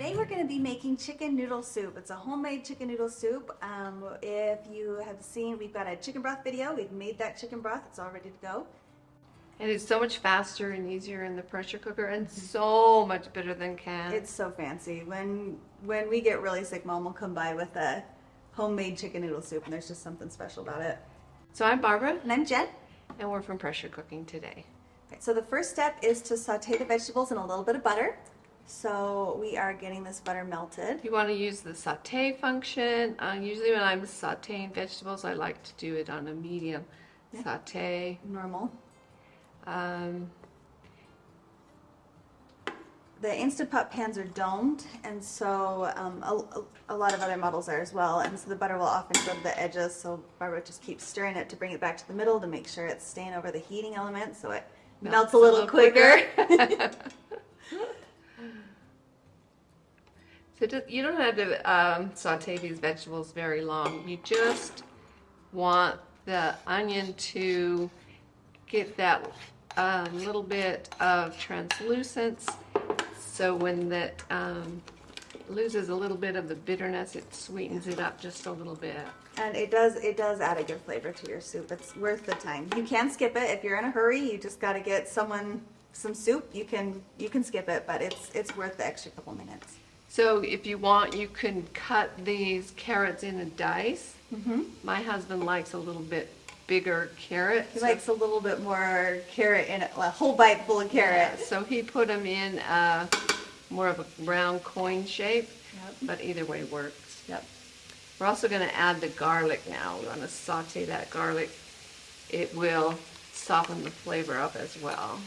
Today we're going to be making chicken noodle soup. It's a homemade chicken noodle soup. If you have seen, we've got a chicken broth video. We've made that chicken broth. It's all ready to go. And it's so much faster and easier in the pressure cooker and so much better than canned. It's so fancy. When we get really sick, Mom will come by with a homemade chicken noodle soup, and there's just something special about it. So I'm Barbara. And I'm Jen. And we're from Pressure Cooking today. Right, so the first step is to saute the vegetables in a little bit of butter. So we are getting this butter melted. You want to use the saute function. Usually when I'm sauteing vegetables, I like to do it on a medium saute. Normal. The Instant Pot pans are domed, and so a lot of other models are as well, and so the butter will often go to the edges, so Barbara just keeps stirring it to bring it back to the middle to make sure it's staying over the heating element so it melts a little quicker. So you don't have to saute these vegetables very long. You just want the onion to get that little bit of translucence, so when that loses a little bit of the bitterness, it sweetens it up just a little bit. And it does add a good flavor to your soup. It's worth the time. You can skip it if you're in a hurry. You just got to get someone some soup. You can skip it, but it's worth the extra couple minutes. So if you want, you can cut these carrots in a dice. Mm-hmm. My husband likes a little bit bigger carrot. He likes a little bit more carrot in it, a whole bite full of carrot. Yeah, so he put them in more of a round coin shape, but either way works. Yep. We're also going to add the garlic now. We're going to saute that garlic. It will soften the flavor up as well.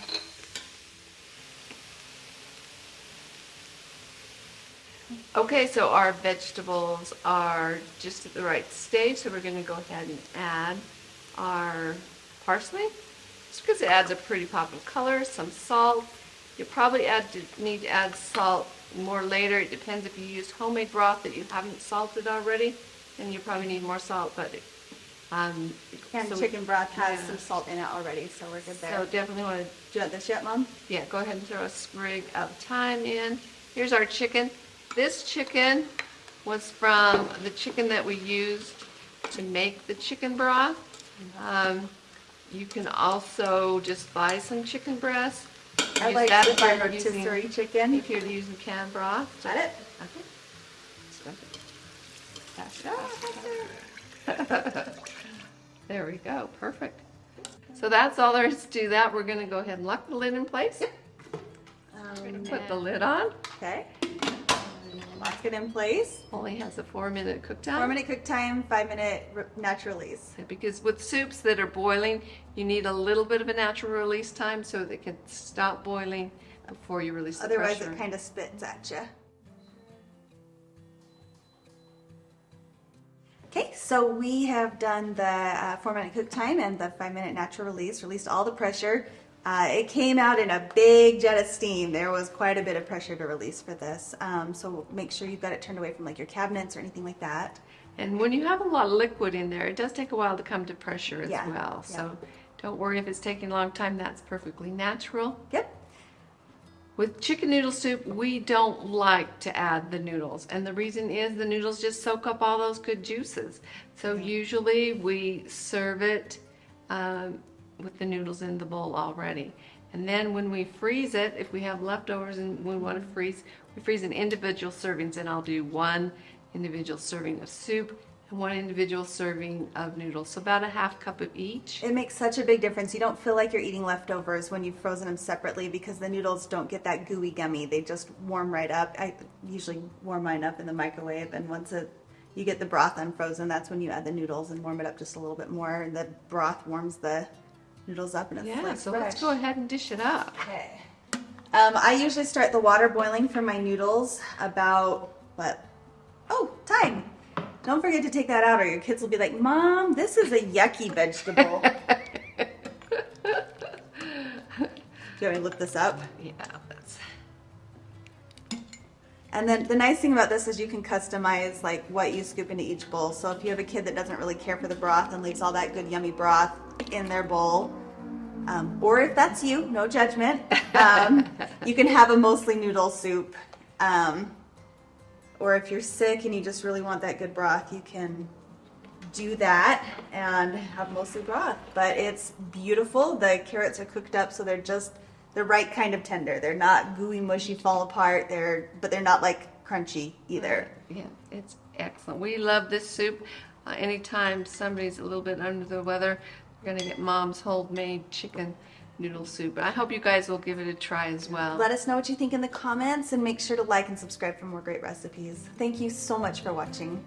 Okay, so our vegetables are just at the right stage, so we're going to go ahead and add our parsley, just because it adds a pretty pop of color, some salt. You'll probably need to add salt more later. It depends if you used homemade broth that you haven't salted already, and you probably need more salt, but chicken broth has some salt in it already, so we're good there. So definitely want to... Do you want this yet, Mom? Yeah, go ahead and throw a sprig of thyme in. Here's our chicken. This chicken was from the chicken that we used to make the chicken broth. You can also just buy some chicken breast. I like to buy rotisserie chicken. If you're using canned broth. Got it? Okay. Pass it. There we go. Perfect. So that's all there is to that. We're going to go ahead and lock the lid in place. We're going to put the lid on. Okay. Lock it in place. Only has a 4-minute cook time. 4-minute cook time, 5-minute natural release. Because with soups that are boiling, you need a little bit of a natural release time so they can stop boiling before you release the pressure. Otherwise it kind of spits at you. Okay, so we have done the 4-minute cook time and the 5-minute natural release, released all the pressure. It came out in a big jet of steam. There was quite a bit of pressure to release for this. So make sure you've got it turned away from like your cabinets or anything like that. And when you have a lot of liquid in there, it does take a while to come to pressure as well. Yeah. So don't worry if it's taking a long time, that's perfectly natural. Yep. With chicken noodle soup, we don't like to add the noodles. And the reason is the noodles just soak up all those good juices. So usually we serve it with the noodles in the bowl already. And then when we freeze it, if we have leftovers and we want to freeze, we freeze in individual servings, and I'll do 1 individual serving of soup and 1 individual serving of noodles, so about a ½ cup of each. It makes such a big difference. You don't feel like you're eating leftovers when you've frozen them separately because the noodles don't get that gooey gummy. They just warm right up. I usually warm mine up in the microwave, and once you get the broth unfrozen, that's when you add the noodles and warm it up just a little bit more, and the broth warms the noodles up, and it's like so fresh. let's go ahead and dish it up. Okay. I usually start the water boiling for my noodles about time. Don't forget to take that out, or your kids will be like, "Mom, this is a yucky vegetable." Do you want me to look this up? Yeah, that's. And then the nice thing about this is you can customize like what you scoop into each bowl. So if you have a kid that doesn't really care for the broth and leaves all that good yummy broth in their bowl, or if that's you, no judgment, you can have a mostly noodle soup or if you're sick and you just really want that good broth, you can do that and have mostly broth. But it's beautiful. The carrots are cooked up so they're just the right kind of tender. They're not gooey, mushy, fall apart. But they're not like crunchy either. Yeah, it's excellent. We love this soup. Anytime somebody's a little bit under the weather, we're gonna get Mom's homemade chicken noodle soup. I hope you guys will give it a try as well. Let us know what you think in the comments and make sure to like and subscribe for more great recipes. Thank you so much for watching.